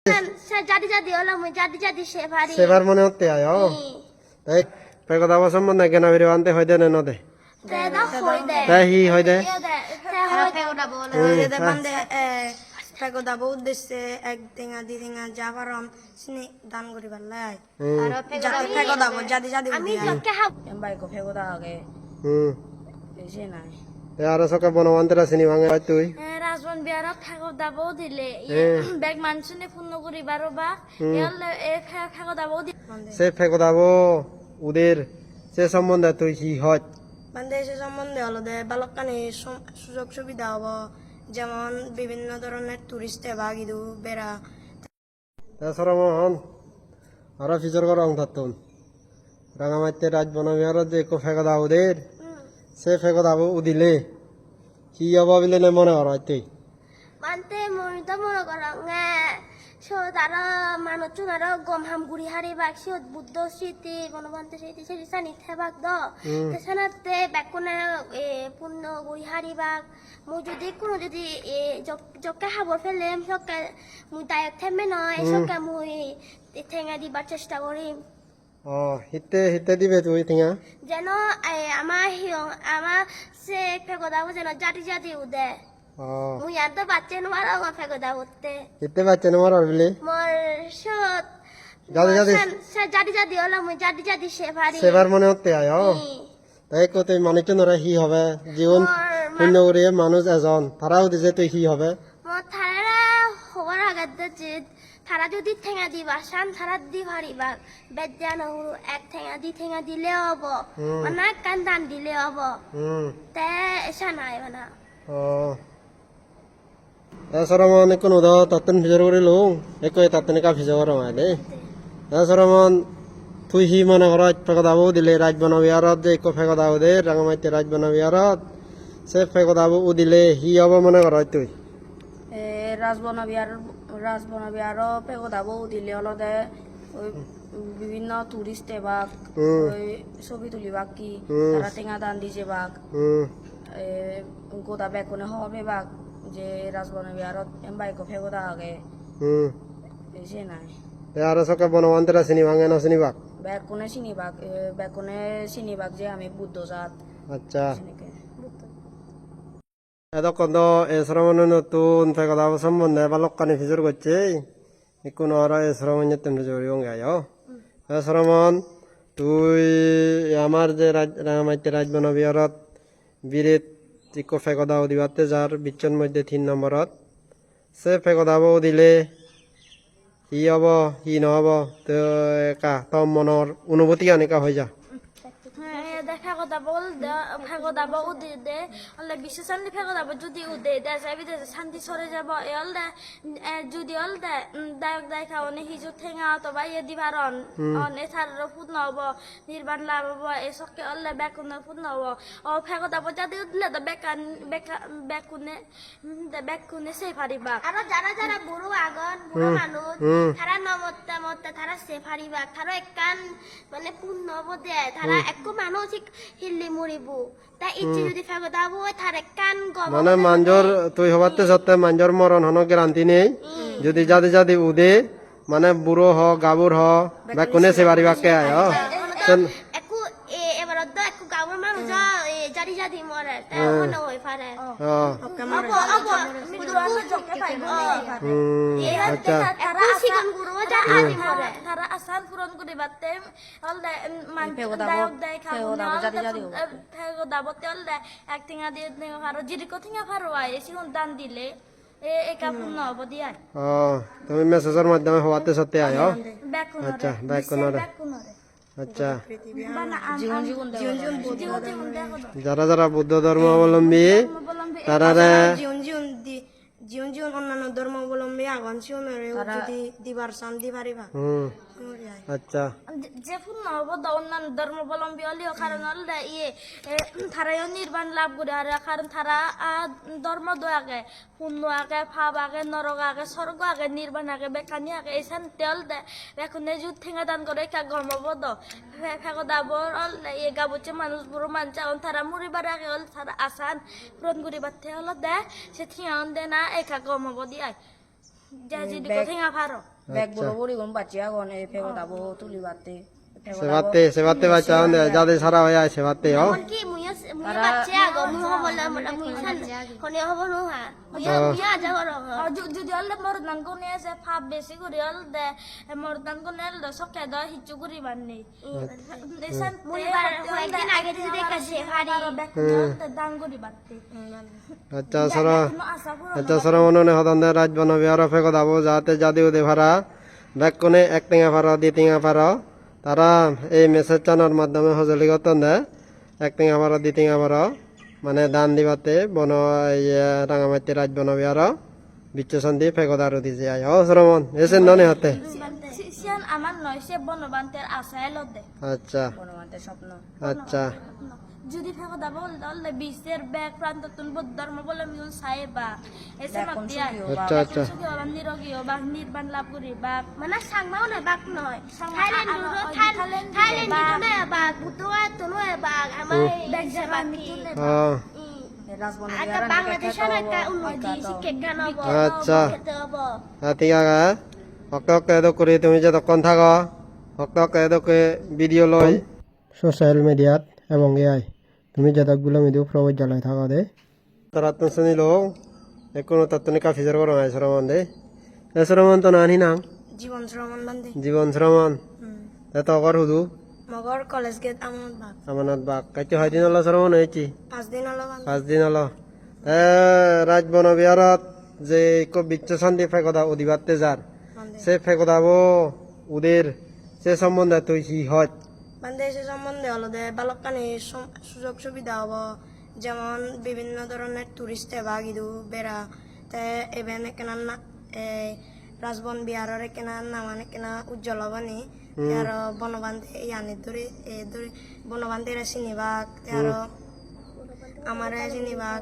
Jadi jadi olah mau jadi sefari. সেবার মনে হতে আয়ো তাই তাই কথা বসম মনে কেন ভিডিও আনতে হয় দেন নদে Teda hoi de. তাই হি হয় দে ফেগোদাব উদ্দেশ্যে এক টেঙা দি টেঙা যা পারম সিনি দান করি পারলাই ফেগোদাব জাদি জাদি Ami pakai hab. এমবাই কো ফেগোদা আগে হুম এসে নাই আর সকা বনবন্তরা সিনি ভাঙে হয় তুই Raswan biarok thako dabo dile. Bag mansune punno kuri baro ba. Yalle thako dabo dile. সে ফেকো দাব ওদের সে সম্বন্ধে তুই কি হয় মানে সে সম্বন্ধে হলো দে বালকানি সুযোগ সুবিধা হবো যেমন বিভিন্ন ধরনের টুরিস্ট এবার ইদু বেড়া তাছাড়া মন আর ফিচার করা অং থাকতুন রাঙামাইতে রাজ বনবিহার যে একো ফেকো দাব ওদের সে ফেকো দাব উদিলে কি হব বিলে মনে কর তুই Mante mo ito mo korang nga. So tara manot chung aro gom ham guri hari bag siot Buddha city bonobante city seri sani thebak do. Tesanate bakuna punno guri hari bag. Mo jodi kuno jodi jokka habor felem sokka mu dayak themme noy sokka mu thenga dibar chesta korim. ও হিতে হিতে দিবে তুই থিয়া যেন আমার সে phaco দাও যেন জাতি জাতি উদে ও মুই আনতে বাচ্চা নোয়ার আমার ফেকো দাও উঠতে হিতে বাচ্চা নম্বর আর বিলে মোর সত জাদি জাদি সে জাতি জাতি হলো মুই জাতি জাতি সে ভারি সেবার মনে হতে আয়ো তাই কো তুই মানুষ নরা হি হবে জীবন শূন্য করে মানুষ এজন তারাও দিছে তুই হি হবে মোর থারা হবার আগাতে যে থারা যদি ঠেঙা দিবা সান থারা দি ভারিবা বেজ্জা নহু এক ঠেঙা দিলে হব মানে কান দান দিলে হব তে এসা নাই মানে ও তাছাড়া মন কোন উদা তাতন ফিজার করে লো একো তাতনে কা ফিজার করা হয় দে তাছাড়া মন তুই হি মনে কর ফেক দাবো দিলে রাজ বনবিহারত যে একো ফেক দাবো দে রাঙামাইতে রাজ বনবিহারত সে ফেক দাবো দিলে হি হব মনে কর তুই রাজবনবিহার ফেগোদাব দিলে হলো দে ওই বিভিন্ন টুরিস্ট এবাক ওই ছবি তুলিবাক কি তারা টেঙা দান দিছে বাক গোদা বেকুনে হবে বাক যে রাজবনবিহারত এমবাই কো ফেগোদা আগে এসে নাই আর সকা বনবন্তরা সিনি ভাঙে না সিনি বাক বেকুনে চিনিবাক যে আমি বুদ্ধ জাত আচ্ছা এতক্ষণ তো এসরমন নতুন ফেকদা সম্বন্ধে বালকানি ফিজর করছে কোনো আর এসরমন তেমনি জড়ি গায় এসরমন তুই আমার যে রাঙামাইতে রাজ বনবিহারত বীরেত ইকো ফেকদাও দিবাতে যার বিচ্ছন মধ্যে 3 নম্বরত সে ফেকদাও দিলে হি হব হি নহব তো একা তম মনৰ অনুভূতি এনেকা হৈ যা ফেকো দাবো উদে দে অলে বিশ্ব শান্তি ফেকো দাবো যদি উদে দেশে বিদেশে শান্তি সরে যাব এলদে যদি অলদে দায়ক দায়কা অনে হিজু ঠেঙা অথবা ইয়ে দিবারন অনে থার ফুট নহব নির্বাণ লাভ হব এই সকে অলে বেকুনের ফুট নহব ও ফেকো দাবো যদি উদলে তো বেকুনে সেই পারিবা আর যারা যারা বুড়ো আগন বুড়ো মানুষ তারা নমতে তারা সে পারিবা তারা একখান মানে পূর্ণ বদে তারা একো মানুষ হিল্লি মরিবু তা ইচ্ছে যদি ফেকো দাবো তারে কান গব মানে মাঞ্জর তুই হবাতে সত্তে মাঞ্জর মরণ হন গ্যারান্টি নেই যদি যাদি যাদি উদে মানে বুড়ো হ গাবুর হ বা কোনে সে বাড়ি বাকে আয় একু এবার তো একু গাবুর মানুষ জারি জাদি মরে তা মনে হই পারে আচ্ছা তারা সিগন গুরু জারি মরে তারা আসান পূরণ করে বাতে অলদে মান দায়ক দায় খাও ফেগো দাবতে অলদে এক টিঙা দিয়ে আর জিরি কোথিঙা ফারো আই সিগন দান দিলে একা পূর্ণ হব দিয়া তুমি মেসেজের মাধ্যমে হওয়াতে সত্যি আয় আচ্ছা ব্যাকুনরে আচ্ছা যারা যারা বুদ্ধ ধর্ম অবলম্বী তারা জীবন অন্যান্য ধর্মাবলম্বী আগন সিওনরে যদি দিবার সান দি পারিবা আচ্ছা যে পূর্ণ হব অন্যান্য ধর্মাবলম্বী হলেও কারণ অলদে তারাও নির্বাণ লাভ করে আর কারণ তারা ধর্ম দয়াকে পূর্ণ আগে ভাব আগে নরক আগে স্বর্গ আগে নির্বাণ আগে বেকানি আগে এই শান্তি অলদে এখন যুদ্ধ ঠেঙা দান করে একা গর্মবদ ফেকো দাবর অলদে এ গাবুচ্ছে মানুষ বুড়ো মানুষ তারা মরিবার আগে হল তারা আসান পূরণ করিবার হল দে সে ঠিয়া দে না একা গর্মবদি আয় যা যদি কোথায় ফারো ব্যাগ বড় বড় কোন বাচ্চা এখন এই ফেগো দাবো তুলি বাতে সেবাতে বাচ্চা যাদের সারা হয়ে আছে সেবাতে কি মুইয়া বাচ্চা আগো মুই হবলা মুই সান কোনে হব নো হা মুইয়া যা করো যদি হল মরদান কোনে আছে ফাপ বেশি করে হল দে মরদান কোনে হল সকে দ হিচু করি বাননি দেশান মুই বার কয়েকদিন আগে যদি দেখাছে হারি দান করি বাতে আচ্ছা সারা মনে হদন্দে রাজ বনবি আর ফেকো দাবো যাতে জাদি উদে ভাড়া ব্যাগ কোনে এক টেঙা ভাড়া দি টেঙা ভাড়া তারা এই মেসেজ চানোর মাধ্যমে সঁজুলি গতন দে এক টেঙা ভাড়া দি টেঙা ভাড়া মানে দান দিবাতে বন রাঙামাটি রাজ বনবি আর বিচ্ছন দি ফেকো দারু দিছে আয় শ্রমণ এসে ননে হাতে সিয়ান আমার নয় সে বনবান্তের আশায় লদে আচ্ছা বনবান্তের স্বপ্ন আচ্ছা যদি ফেকো দাবো তাহলে বিশ্বের ব্যাগ প্রান্ত তুন ধর্ম বলে মিউল সাহেবা এসে মাতিয়া আচ্ছা আচ্ছা নিরোগী বা নির্বাণ লাভ করি বা মানে সাংমাও নয় বাক নয় থাইল্যান্ড নয় বাক বুতোয়া তো নয় বাক আমার ব্যাগ যাবা মিতুলে একটা বাংলাদেশের একটা উন্নতি শিক্ষা জ্ঞান হবো আচ্ছা ঠিক আছে ওকে ওকে এদো করি তুমি যতক্ষণ থাকো ওকে ওকে এদো ভিডিও লই সোশ্যাল মিডিয়াত এবং এআই তুমি যতগুলো ভিডিও প্রবেশ জ্বালাই থাকো দে তারা তো শুনিল কোনো তত্ত্বনি কাফিজার করো নাই শ্রমণ দে শ্রমণ তো নানি নাম জীবন শ্রমণ বান্ধে জীবন শ্রমণ এত অকর হুদু মগর কলেজ গেট আমানত বাগ কাইতে হয় দিন হলো শ্রমণ হয়েছি 5 দিন হলো 5 দিন হলো রাজ বনবিহারত যে বিচ্ছ শান্তি ফেকদা অধিবাতে যার সে ফেকদাবো ওদের সে সম্বন্ধে তুই কি হয় বান্ধে সে সম্বন্ধে হলো দে বালকানি সুযোগ সুবিধা হবো যেমন বিভিন্ন ধরনের টুরিস্ট এবার ইদু বেড়া তে এবেন কেনা রাজবন বিহারের কেনা নামানে কেনা উজ্জ্বল হবানি আর বনবান্ধে ইয়ানি ধরে বনবান্ধেরা চিনিবাগ আর আমার চিনিবাগ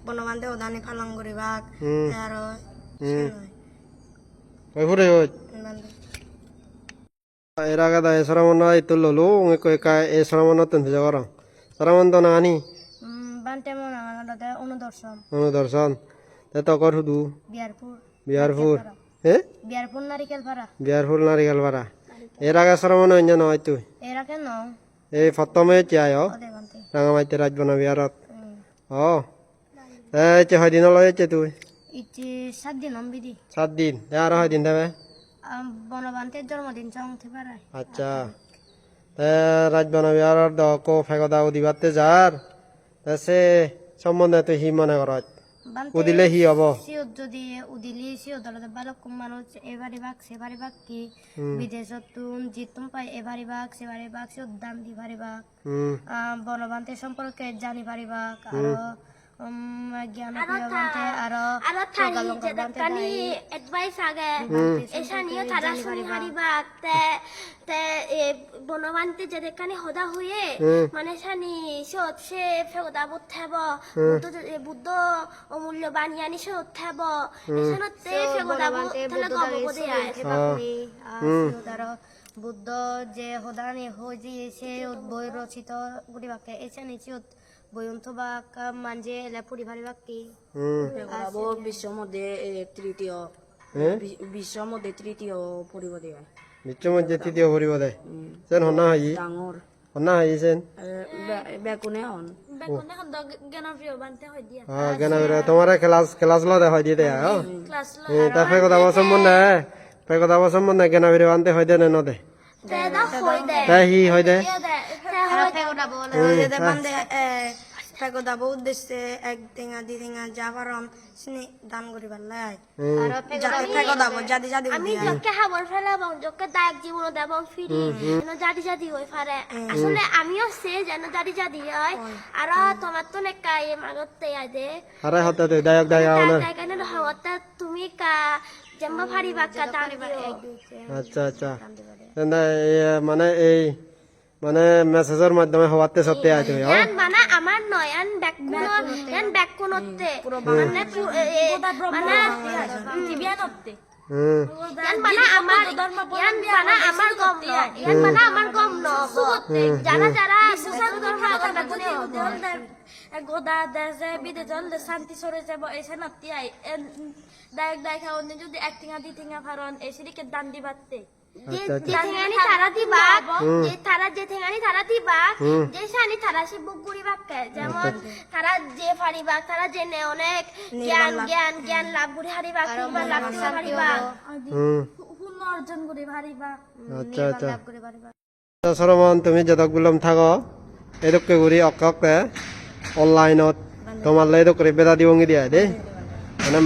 বনবান্ধে ওদানি পালন করিবাগ আর এর আগে দা শ্রমণ তো ললো এ শ্রমণ তুমি যাওয়ার শ্রমণ তো নানি বান্তে মন আমার অনুদর্শন অনুদর্শন তে তো কর হুদু বিহারপুর বিহারপুর নারিকেল পাড়া বিহারপুর নারিকেল পাড়া এর আগে শ্রমণ অন্য নয় তুই এরা কেন এই প্রথমে চাই ওদের বান্তে রাঙামাটি রাজ বন বিহারত এই হয় দিন লয়েছে তুই ইতি 7 দিন অম্বিদি 7 দিন আর হয় দিন দেবে বনবান্তের জন্মদিন চংতে পারায় আচ্ছা রাজ বন বিহারত দকো ফেকদা উদিবাতে যার সে সম্বন্ধে তুই হি মনে কর উদিলে হি হব সিও যদি উদিলি সিও দলতে বালক মানুষ এবারে বাক সেবারে বাক কি বিদেশত তুন জিতুম পাই এবারে বাক সেবারে বাক সিও দাম দি বারে বাক বনবান্তের সম্পর্কে জানি পারি বাক আর জ্ঞান বান্তে আর থানি এডভাইস আগে এসা নিয়ে তারা শুনি হারি বাক তে বনবান্তে যে কানি হদা হয়ে মানে সানি সত সে ফেগদা বুদ্ধেব বুদ্ধ অমূল্য বানিয়ানি সে উঠেব এসনতে ফেগদা বুদ্ধলে গবব দেয় বুদ্ধ যে হদানি হই যে সে বই রচিত গুড়িবাকে এসে নিচে বয়ন্ত বাক মানজে লেপুরি ভারি বাকি বিশ্বের মধ্যে তৃতীয় পরিব দেয় বিশ্বের মধ্যে তৃতীয় পরিব দেয় সেন হনা হাই ডাঙর হনা হাই সেন বেকুনে হন জ্ঞানপ্রিয় বানতে হয় দিয়া জ্ঞানপ্রিয় তোমার ক্লাস লদে হয় দিয়ে দেয় ক্লাস তা ফেকদা সম্বন্ধে ফেকদা সম্বন্ধে জ্ঞানপ্রিয় বানতে হয় দে নদে তাই হি হয় দে ফেগদা উদ্দেশ্যে এক টেঙা দি টেঙা যা পারম সিনি দান করিবার লাই ফেগদা জাদি জাদি আমি যকে হাবর ফেলাবং যকে দায়ক জীবন দেবং ফিরি যেন জাদি জাদি হই পারে আসলে আমিও সে যেন জাদি জাদি হয় আর তোমার তো নেকা এ মাগতে আদে আরে হতে দে দায়ক দায়ক দায়ক কেন হওয়াতে তুমি কা জম্মা ফাড়ি বাক্কা দান দিও আচ্ছা আচ্ছা মানে এই মানে মেসেজের মাধ্যমে হওয়াতে সত্যি আছে ইয়ান মানে আমার নয় ইয়ান ব্যাককোনতে মানে মানে টিভিয়ানতে ইয়ান মানে আমার গম নয় ইয়ান মানে আমার গম ন যারা যারা সুসাদ ধর্ম গোদা দেশে বিদেশ শান্তি সরে যাব এসে নাতি আই ডাইরেক্ট ডাইরেক্ট অন্য যদি এক টিঙা দি টিঙা ফারন এসে দিকে দান দিবাতে আচ্ছা আচ্ছা ঠেঙানি তারা দিবা যে তারা যে ঠেঙানি তারা দিবা যে সানি তারা সে বুক গুড়ি বাক্কে যেমন তারা যে ফারিবা তারা জেনে অনেক জ্ঞান জ্ঞান জ্ঞান লাভ গুড়ি হারিবা কিংবা লাভ হারিবা পূর্ণ অর্জন করে হারিবা আচ্ছা আচ্ছা লাভ করে হারিবা সরমন তুমি যতগুলম থাকো এদকে গুড়ি অক্কে অনলাইনত তোমার লাই দকরে বেদা দিবঙ্গি দিয়া দে মানে